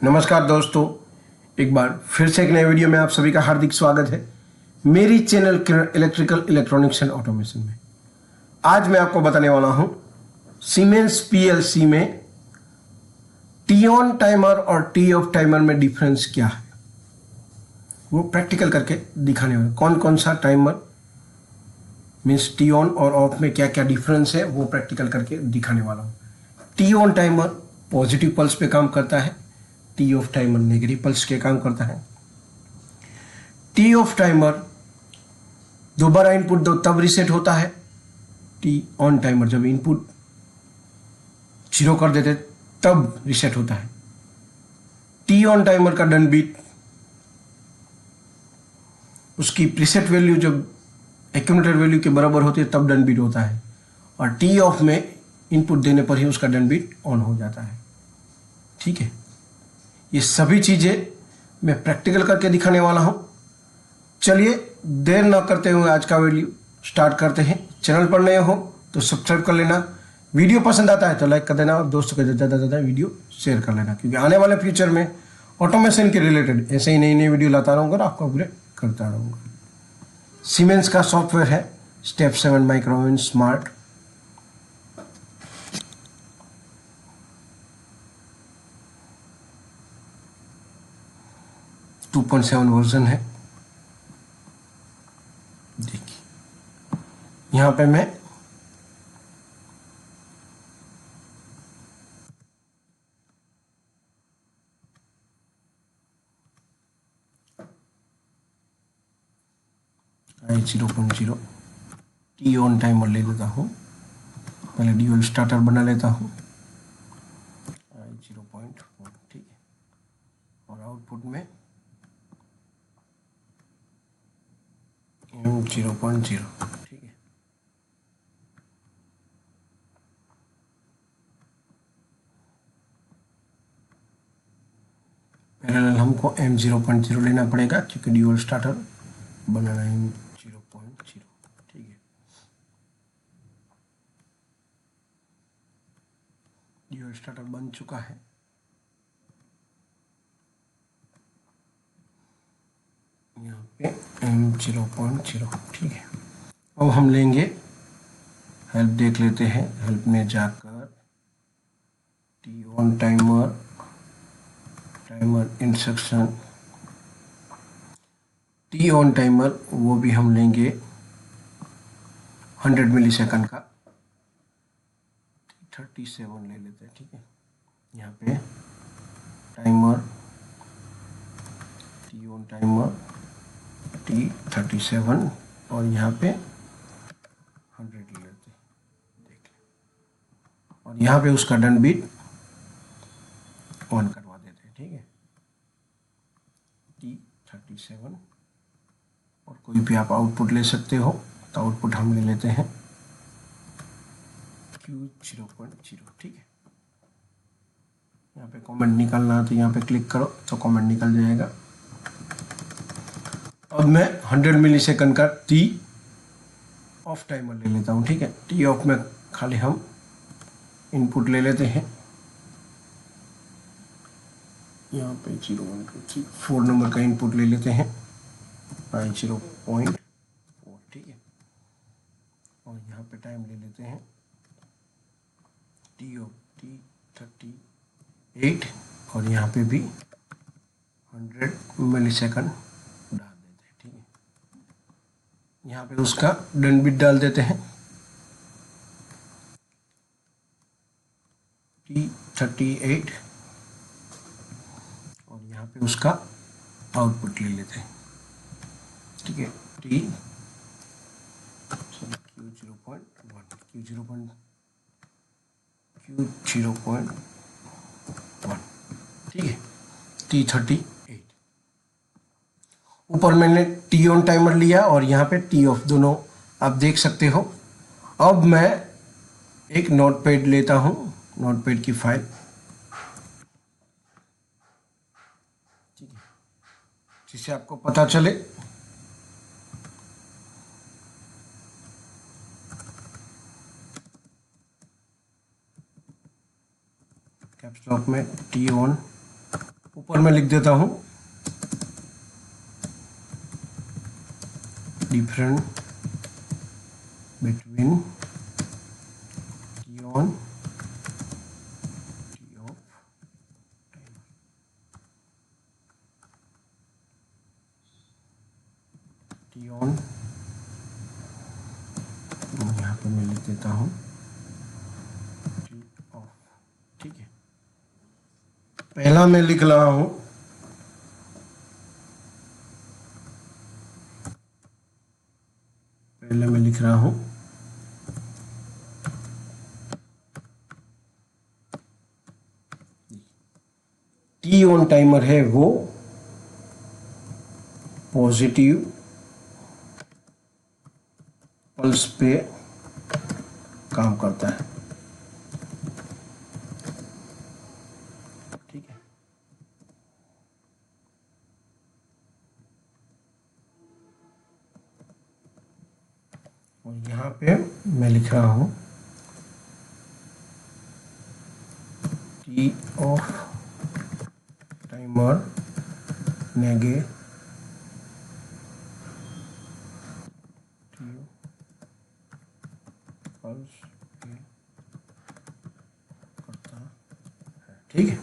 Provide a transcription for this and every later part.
नमस्कार दोस्तों, एक बार फिर से एक नए वीडियो में आप सभी का हार्दिक स्वागत है मेरी channel electrical electronics and automation में। आज मैं आपको बताने वाला हूं सीमेंस पीएलसी में टी ऑन टाइमर और टी ऑफ टाइमर में डिफरेंस क्या है, वो प्रैक्टिकल करके दिखाने वाला। कौन कौन सा टाइमर मीन्स टी ऑन और ऑफ में क्या क्या डिफरेंस है वो प्रैक्टिकल करके दिखाने वाला हूँ। T on timer positive pulse पे काम करता है, T off timer negative pulse के काम करता है। टी ऑफ टाइमर दोबारा इनपुट दो तब रीसेट होता है। टी ऑन टाइमर जब इनपुट 0 कर देते तब रीसेट होता है। टी ऑन टाइमर का डन बीट उसकी प्रीसेट वैल्यू जब एक्यूमुलेटर वैल्यू के बराबर होती है तब डन बीट होता है, और टी ऑफ में इनपुट देने पर ही उसका डन बीट ऑन हो जाता है। ठीक है, ये सभी चीज़ें मैं प्रैक्टिकल करके दिखाने वाला हूँ। चलिए देर ना करते हुए आज का वीडियो स्टार्ट करते हैं। चैनल पर नए हो तो सब्सक्राइब कर लेना, वीडियो पसंद आता है तो लाइक कर देना और दोस्तों के ज़्यादा से ज़्यादा वीडियो शेयर कर लेना, क्योंकि आने वाले फ्यूचर में ऑटोमेशन के रिलेटेड ऐसे ही नई नई वीडियो लाता रहूँगा और आपको अपडेट करता रहूँगा। सीमेंस का सॉफ्टवेयर है step 7 microwave smart. To 2.7 version है। देखिए यहाँ पे मैं i0.0 टी ऑन टाइमर ले लेता हूँ। पहले ड्यूअल स्टार्टर बना लेता हूँ i0.1। ठीक है, और आउटपुट में m0.0। ठीक है, पैरेलल हमको m0.0 लेना पड़ेगा क्योंकि ड्यूअल स्टार्टर बनाना है m0.0। ठीक है, ड्यूअल स्टार्टर बन चुका है। यहाँ पे m0.0। ठीक है, अब हम लेंगे हेल्प, देख लेते हैं हेल्प में जाकर T on timer, timer instruction, T on timer वो भी हम लेंगे 100 मिली सेकंड का 37 ले लेते हैं। ठीक है, यहाँ पे timer T on timer T37 और यहाँ पे 100 ले लेते हैं। देख लें, और यहाँ पे उसका डन बीट ऑन करवा देते हैं। ठीक है, T37 और कोई भी आप आउटपुट ले सकते हो, तो आउटपुट हम ले लेते हैं Q0.0। ठीक है, यहाँ पे कमेंट निकालना है तो यहाँ पे क्लिक करो तो कमेंट निकल जाएगा। अब मैं 100 मिली सेकंड का टी ऑफ टाइमर ले लेता हूँ। ठीक है, टी ऑफ में खाली हम इनपुट ले लेते हैं, यहाँ पे 0 1 2 3 4 नंबर का इनपुट ले लेते हैं i0.4। ठीक है, और यहाँ पे टाइम ले लेते हैं टी ऑफ T38 और यहाँ पे भी 100 मिली सेकंड डाल देते हैं। ठीक है, यहाँ पे उसका डन बिट डाल देते हैं T38 और यहाँ पे उसका आउटपुट ले लेते हैं। ठीक है, Q0.1। ठीक है, T38 ऊपर मैंने टी ऑन टाइमर लिया और यहाँ पे टी ऑफ, दोनों आप देख सकते हो। अब मैं एक नोटपैड लेता हूँ, नोटपैड की फाइल। ठीक है, जिससे आपको पता चले कैप्स लॉक में टी ऑन ऊपर मैं लिख देता हूँ different between T on T of T on, यहाँ पे मैं लिख देता हूँ टी ऑफ। ठीक है, पहला मैं लिख रहा हूँ टी ऑन टाइमर है वो पॉजिटिव पल्स पे काम करता है। ठीक है, और यहाँ पे मैं लिख रहा हूँ T off timer negative pulse पे करता है। ठीक है,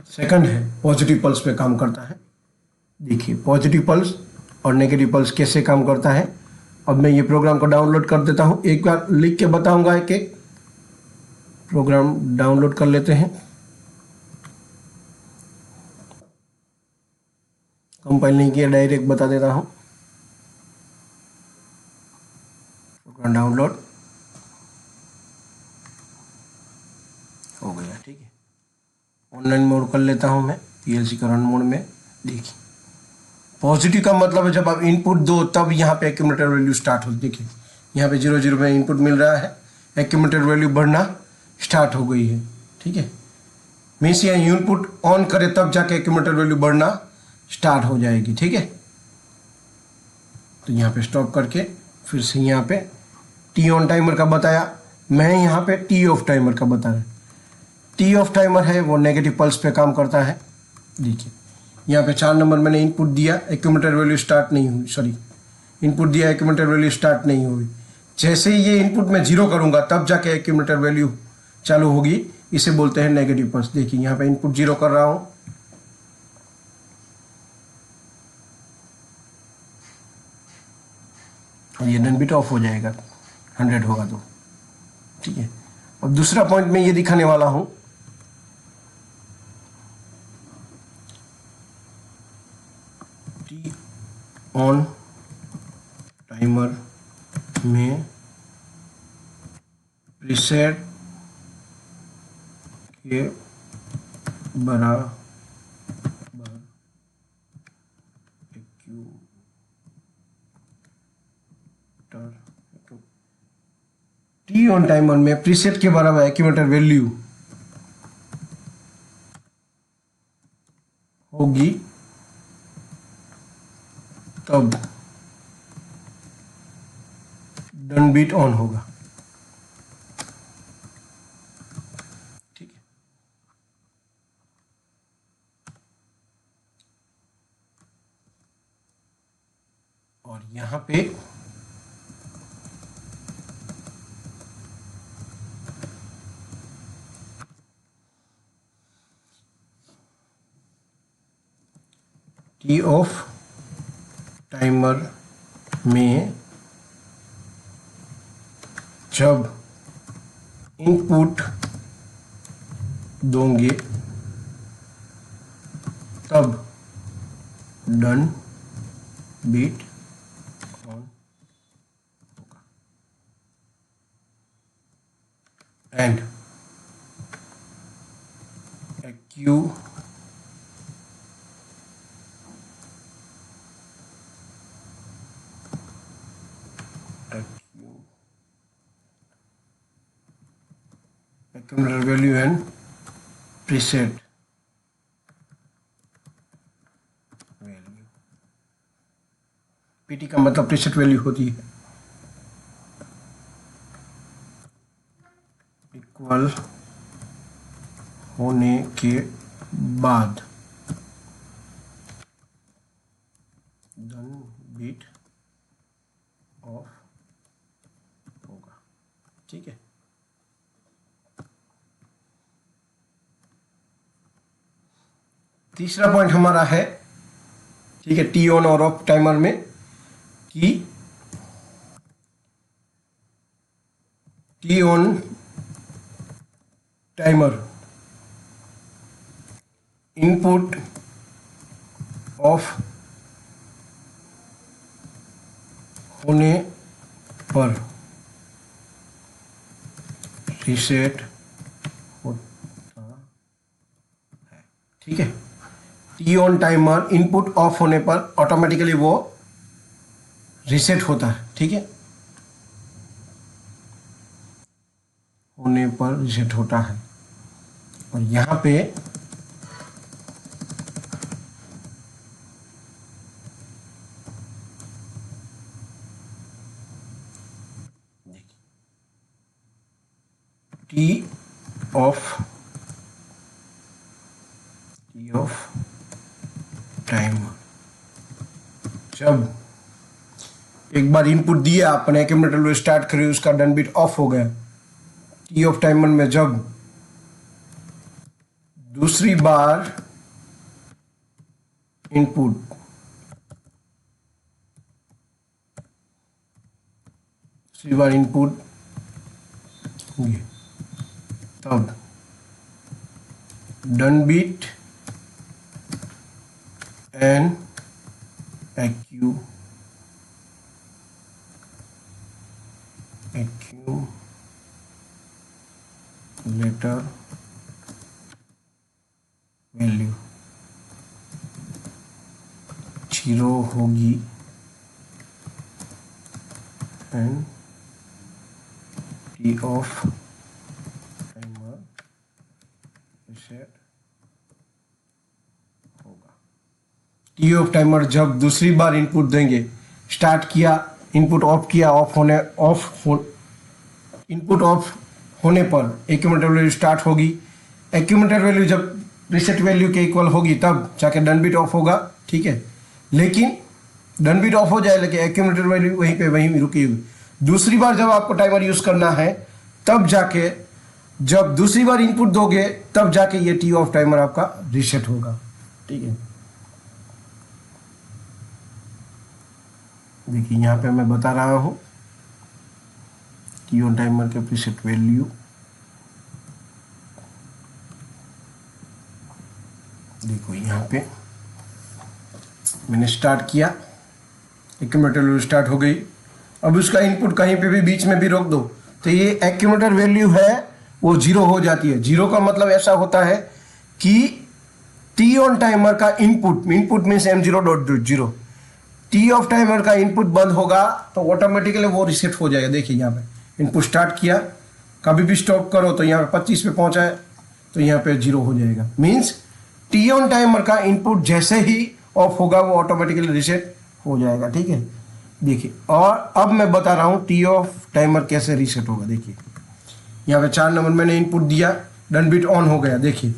सेकंड है पॉजिटिव पल्स पे काम करता है। देखिए पॉजिटिव पल्स और नेगेटिव पल्स कैसे काम करता है। अब मैं ये प्रोग्राम को डाउनलोड कर देता हूँ, एक बार लिख के बताऊंगा। एक एक प्रोग्राम डाउनलोड कर लेते हैं। कंपाइल नहीं किया, डायरेक्ट बता देता हूँ। प्रोग्राम डाउनलोड हो गया। ठीक है, ऑनलाइन मोड कर लेता हूँ मैं, पीएलसी करंट मोड में। देखिए पॉजिटिव का मतलब है जब आप इनपुट दो तब यहाँ पे एक्यूमुलेटर वैल्यू स्टार्ट हो। देखिए यहाँ पे 0 0 में इनपुट मिल रहा है, एक्यूमुलेटर वैल्यू बढ़ना स्टार्ट हो गई है। ठीक है, मीन्स यहाँ इनपुट ऑन करे तब जाके एक्यूमुलेटर वैल्यू बढ़ना स्टार्ट हो जाएगी। ठीक है, तो यहाँ पे स्टॉप करके फिर से यहाँ पे टी ऑन टाइमर का बताया, मैं यहाँ पे टी ऑफ टाइमर का बता रहा। टी ऑफ टाइमर है वो नेगेटिव पल्स पे काम करता है। देखिए यहाँ पे 4 नंबर मैंने इनपुट दिया, एक्यूमुलेटर वैल्यू स्टार्ट नहीं हुई, सॉरी इनपुट दिया, एक्यूमुलेटर वैल्यू स्टार्ट नहीं हुई। जैसे ही ये इनपुट मैं 0 करूँगा तब जाके एक्यूमुलेटर वैल्यू चालू होगी, इसे बोलते हैं नेगेटिव पल्स। देखिए यहाँ पे इनपुट 0 कर रहा हूँ, और ये डन बिट ऑफ हो जाएगा 100 होगा तो। ठीक है, अब दूसरा पॉइंट मैं ये दिखाने वाला हूँ। टी ऑन टाइमर में प्रीसेट के बराबर टी ऑन टाइमर में प्रीसेट के बराबर एक्यूमुलेटर वैल्यू होगी तब डन बीट ऑन होगा। ठीक है, और यहां पे टी ऑफ टाइमर में जब इनपुट दोगे तब डन बीट ऑन होगा। And accumulator value and preset value. PT का मतलब प्रीसेट वैल्यू होती है, इक्वल होने के बाद डन बीट ऑफ होगा। ठीक है, तीसरा पॉइंट हमारा है, ठीक है, टी ऑन और ऑफ टाइमर में कि T on timer input off होने पर रीसेट होता है। ठीक है, T on timer input off होने पर ऑटोमेटिकली वो रीसेट होता है। ठीक है, होने पर रीसेट होता है। और यहां पे टी ऑफ टाइमर, जब एक बार इनपुट दिया आपने, एक्यूमुलेटर स्टार्ट करी, उसका डन बीट ऑफ हो गया। टी ऑफ टाइमर में जब दूसरी बार इनपुट होंगे तब done bit and accumulator value 0 होगी and T off timer reset होगा। टी ऑफ टाइमर जब दूसरी बार इनपुट देंगे, स्टार्ट किया, इनपुट ऑफ किया, इनपुट ऑफ होने पर एक्यूमुलेटर वैल्यू स्टार्ट होगी। एक्यूमुलेटर वैल्यू जब रीसेट वैल्यू के इक्वल होगी तब जाके डन बीट ऑफ होगा। ठीक है, लेकिन डन बीट ऑफ हो जाए लेकिन एक्यूमुलेटर वैल्यू वहीं रुकी हुई। दूसरी बार जब आपको टाइमर यूज करना है तब जाके, जब दूसरी बार इनपुट दोगे तब जाके ये टी ऑफ टाइमर आपका रीसेट होगा। ठीक है, देखिए यहां पे मैं बता रहा हूं टी ऑन टाइमर के प्रीसेट वैल्यू, देखो यहां पे मैंने स्टार्ट किया, एक्यूमुलेटर स्टार्ट हो गई। अब उसका इनपुट कहीं पे भी बीच में भी रोक दो तो ये एक्यूमुलेटर वैल्यू है वो 0 हो जाती है। 0 का मतलब ऐसा होता है कि टी ऑन टाइमर का input means M0.0, T off timer का इनपुट बंद होगा तो ऑटोमेटिकली वो रीसेट हो जाएगा। देखिए यहाँ पे इनपुट स्टार्ट किया, कभी भी स्टॉप करो तो यहाँ पे 25 पे पहुंचा है तो यहाँ पे 0 हो जाएगा। मीन्स टी ऑन टाइमर का इनपुट जैसे ही ऑफ होगा वो ऑटोमेटिकली रीसेट हो जाएगा। ठीक है, देखिए और अब मैं बता रहा हूँ टी ऑफ टाइमर कैसे रीसेट होगा। देखिए यहाँ पे 4 नंबर मैंने इनपुट दिया, डन बीट ऑन हो गया। देखिए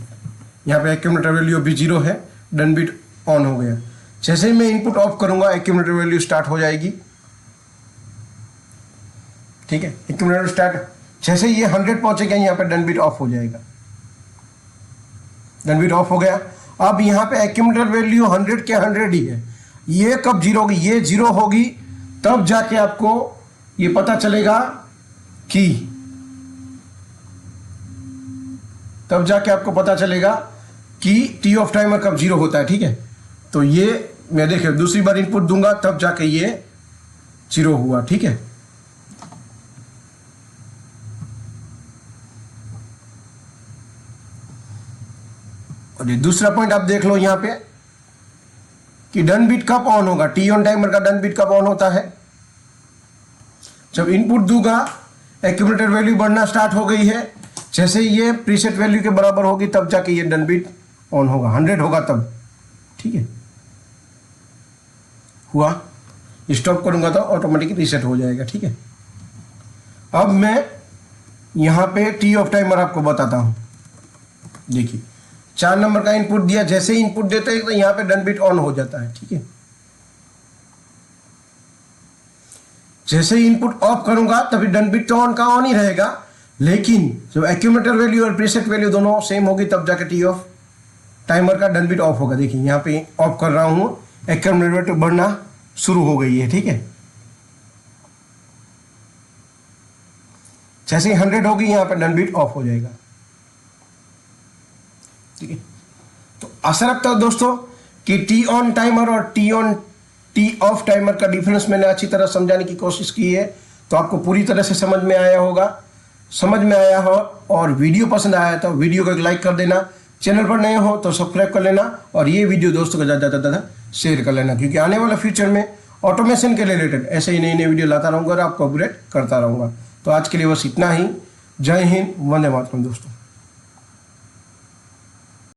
यहाँ पे एक्यूमुलेटर वैल्यू अभी 0 है, डन बीट ऑन हो गया। जैसे ही मैं इनपुट ऑफ करूंगा एक्यूमुलेटर वैल्यू स्टार्ट हो जाएगी। ठीक है, एक्यूमुलेटर स्टार्ट, जैसे ये 100 पहुंचेगा यहाँ पे डन बीट ऑफ हो जाएगा। डन बीट ऑफ हो गया। अब यहाँ पे एक्यूमुलेटर वैल्यू 100 के 100 ही है। ये कब 0 होगी, ये 0 होगी तब जाके आपको ये पता चलेगा कि टी ऑफ टाइमर कब 0 होता है। ठीक है, तो ये मैं देखिए दूसरी बार इनपुट दूंगा तब जाके ये 0 हुआ। ठीक है, और ये दूसरा पॉइंट आप देख लो यहाँ पे कि डन बीट कब ऑन होगा। टी ऑन टाइमर का डन बीट कब ऑन होता है, जब इनपुट दूंगा एक्यूमुलेटर वैल्यू बढ़ना स्टार्ट हो गई है, जैसे ये प्रीसेट वैल्यू के बराबर होगी तब जाके ये डन बीट ऑन होगा, 100 होगा तब। ठीक है, हुआ, स्टॉप करूंगा तो ऑटोमेटिक रीसेट हो जाएगा। ठीक है, अब मैं यहां पे टी ऑफ टाइमर आपको बताता हूं। देखिए 4 नंबर का इनपुट दिया, जैसे ही इनपुट देते हैं तो यहाँ पे डन बिट ऑन हो जाता है। ठीक है, जैसे ही इनपुट ऑफ करूंगा तभी डन बिट तो ऑन का ऑन ही रहेगा, लेकिन जब एक्यूमुलेटर वैल्यू और प्रीसेट वैल्यू दोनों सेम होगी तब जाके टी ऑफ टाइमर का डन बिट ऑफ होगा। देखिए यहाँ पे ऑफ कर रहा हूँ, एक्यूमुलेटर बढ़ना शुरू हो गई है। ठीक है, जैसे ही 100 होगी यहाँ पे डन बिट ऑफ हो जाएगा। ठीक है, तो आशा रखता हूं दोस्तों कि टी ऑन टाइमर और टी ऑफ टाइमर का डिफरेंस मैंने अच्छी तरह समझाने की कोशिश की है, तो आपको पूरी तरह से समझ में आया हो। और वीडियो पसंद आया तो वीडियो को एक लाइक कर देना, चैनल पर नए हो तो सब्सक्राइब कर लेना, और ये वीडियो दोस्तों को ज़्यादा शेयर कर लेना, क्योंकि आने वाला फ्यूचर में ऑटोमेशन के रिलेटेड ऐसे ही नई वीडियो लाता रहूँगा और आपको अपडेट करता रहूँगा। तो आज के लिए बस इतना ही। जय हिंद, वंदे मातरम दोस्तों।